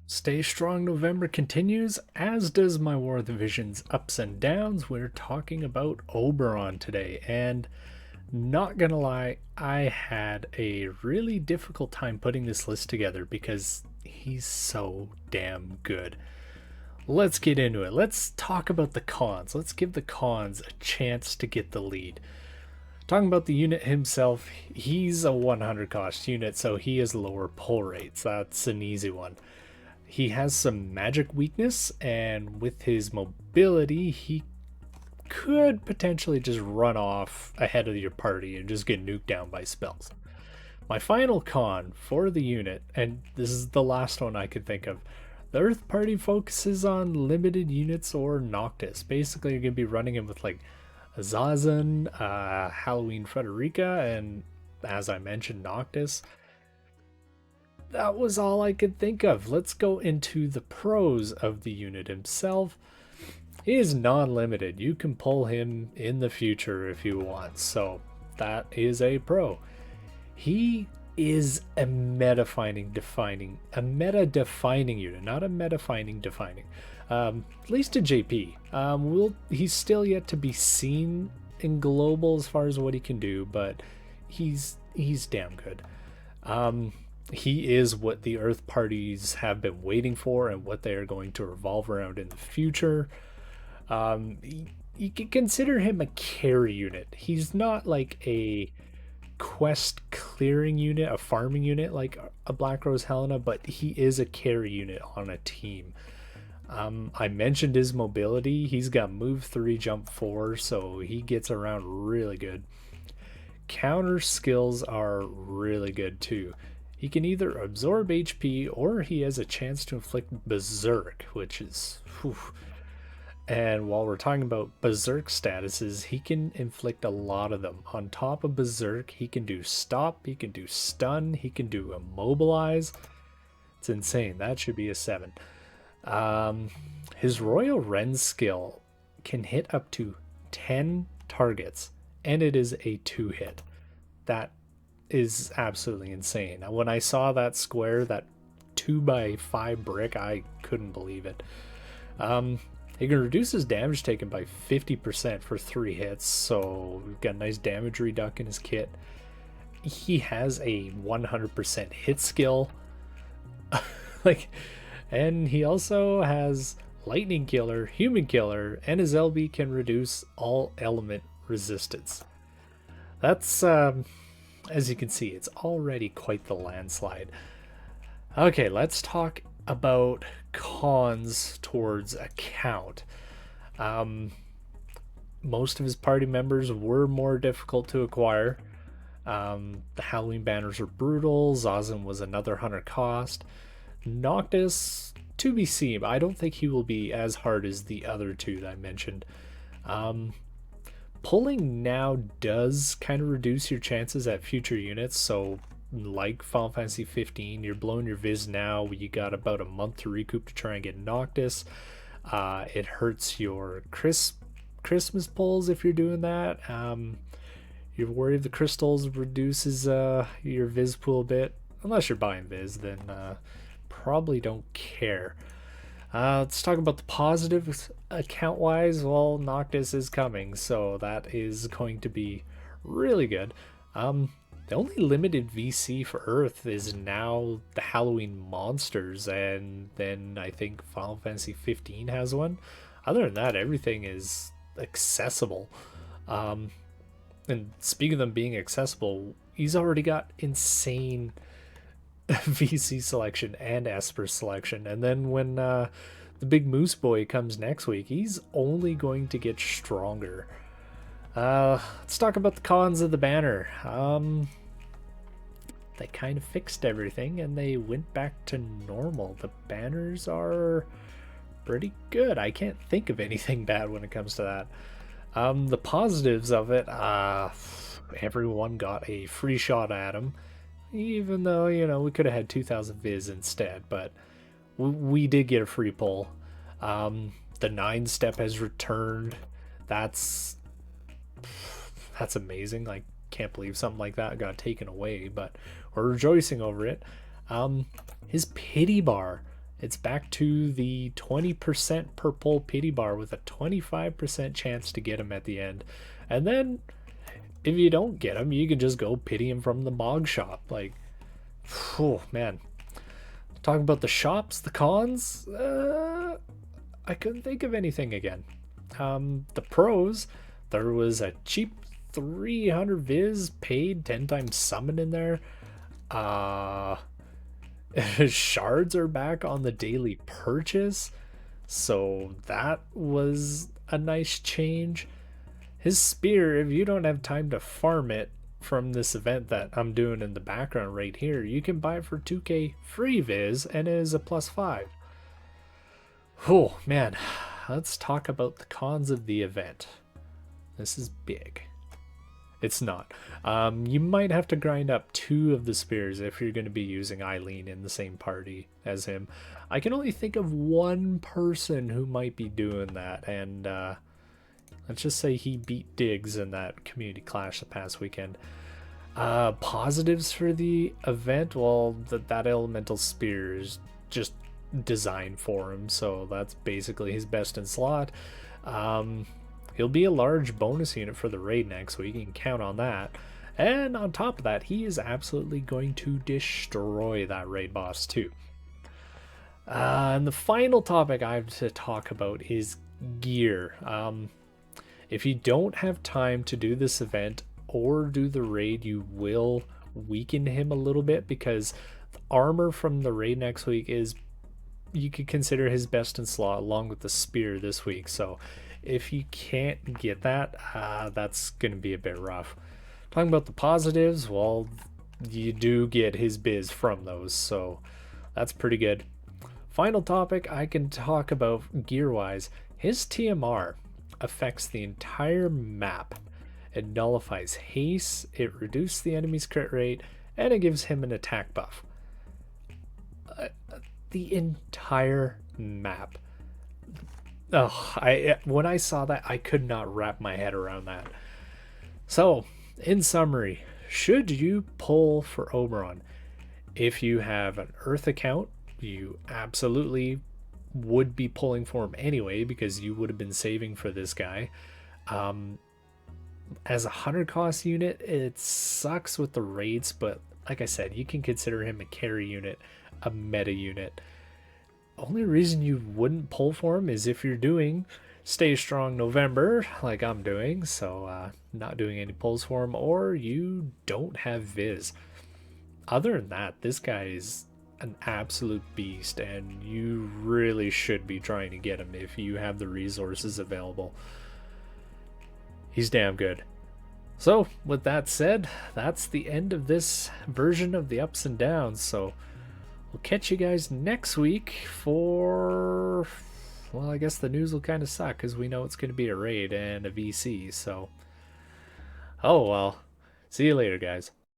Stay Strong November continues, as does my War of the Visions ups and downs. We're talking about Oberon today, and not gonna lie, I had a really difficult time putting this list together because he's so damn good. Let's get into it. Let's talk about the cons. Let's give the cons a chance to get the lead. Talking about the unit himself, he's a 100 cost unit, so he has lower pull rates. That's an easy one. He has some magic weakness, and with his mobility, he could potentially just run off ahead of your party and just get nuked down by spells. My final con for the unit, and this is the last one I could think of, the Earth Party focuses on limited units or Noctis. Basically, you're going to be running him with like Azazan, Halloween Frederica, and as I mentioned, Noctis. That was all I could think of. Let's go into the pros of the unit himself. He is non-limited. You can pull him in the future if you want, so that is a pro. He is a meta-defining unit, not a meta-defining defining. At least to JP. He's still yet to be seen in global as far as what he can do, but he's damn good. He is what the Earth parties have been waiting for and what they are going to revolve around in the future. You can consider him a carry unit. He's not like a quest clearing unit, a farming unit like a Black Rose Helena, but he is a carry unit on a team. I mentioned his mobility. He's got move 3, jump 4, so he gets around really good. Counter skills are really good too. He can either absorb HP or he has a chance to inflict Berserk, which is... Whew. And while we're talking about Berserk statuses, he can inflict a lot of them. On top of Berserk, he can do Stop, he can do Stun, he can do Immobilize. It's insane. That should be a 7. His Royal Ren skill can hit up to 10 targets, and it is a 2-hit. That is absolutely insane. When I saw that square, that 2x5 brick, I couldn't believe it. He can reduce his damage taken by 50% for 3 hits, so we've got a nice damage reduct in his kit. He has a 100% hit skill. And he also has Lightning Killer, Human Killer, and his LB can reduce all element resistance. That's, as you can see, it's already quite the landslide. Okay, let's talk about cons towards account. Most of his party members were more difficult to acquire. The Halloween banners are brutal. Zazen was another 100 cost. Noctis, to be seen. I don't think he will be as hard as the other two that I mentioned. Pulling now does kind of reduce your chances at future units, so like Final Fantasy 15, you're blowing your Viz now, you got about a month to recoup to try and get Noctis. It hurts your Christmas pulls if you're doing that. You're worried the crystals reduces your Viz pool a bit. Unless you're buying Viz, then probably don't care. Let's talk about the positives account wise. Well, Noctis is coming, so that is going to be really good. The only limited VC for Earth is now the Halloween monsters, and then I think Final Fantasy 15 has one. Other than that, everything is accessible. And speaking of them being accessible, he's already got insane VC selection and Esper selection, and then when the big Moose Boy comes next week, he's only going to get stronger. Let's talk about the cons of the banner. They kind of fixed everything and they went back to normal. The banners are pretty good. I can't think of anything bad when it comes to that. The positives of it, everyone got a free shot at him. Even though, we could have had 2,000 Viz instead, but we did get a free pull. The 9-step has returned. That's amazing. Like, can't believe something like that got taken away, but we're rejoicing over it. His pity bar It's back to the 20% per pull pity bar with a 25% chance to get him at the end. And then if you don't get him, you can just go pity him from the Mog shop. Like, oh man. Talking about the shops, the cons, I couldn't think of anything again. The pros, there was a cheap 300 viz paid 10 times summon in there. Shards are back on the daily purchase, so that was a nice change. His spear, if you don't have time to farm it from this event that I'm doing in the background right here, you can buy it for 2k free viz and it is a +5. Oh man, let's talk about the cons of the event. This is big. It's not. You might have to grind up 2 of the spears if you're going to be using Eileen in the same party as him. I can only think of one person who might be doing that, and let's just say he beat Diggs in that community clash the past weekend. Positives for the event, well, that elemental spear is just designed for him, so that's basically his best in slot. He'll be a large bonus unit for the raid next week, you can count on that. And on top of that, he is absolutely going to destroy that raid boss too. And the final topic I have to talk about is gear. If you don't have time to do this event or do the raid, you will weaken him a little bit, because the armor from the raid next week is, you could consider his best in slot along with the spear this week. So if you can't get that, that's going to be a bit rough. Talking about the positives, well, you do get his biz from those, so that's pretty good. Final topic I can talk about gear-wise, his TMR affects the entire map. It nullifies haste, it reduces the enemy's crit rate, and it gives him an attack buff. The entire map. Oh, when I saw that, I could not wrap my head around that. So, in summary, should you pull for Oberon? If you have an Earth account, you absolutely would be pulling for him anyway, because you would have been saving for this guy. As a 100 cost unit, it sucks with the raids, but like I said, you can consider him a carry unit, a meta unit. Only reason you wouldn't pull for him is if you're doing Stay Strong November like I'm doing, so not doing any pulls for him, or you don't have Viz. Other than that, this guy is an absolute beast, and you really should be trying to get him if you have the resources available. He's damn good. So with that said, that's the end of this version of the ups and downs. So we'll catch you guys next week for, well, I guess the news will kind of suck because we know it's going to be a raid and a VC. So, oh well. See you later, guys.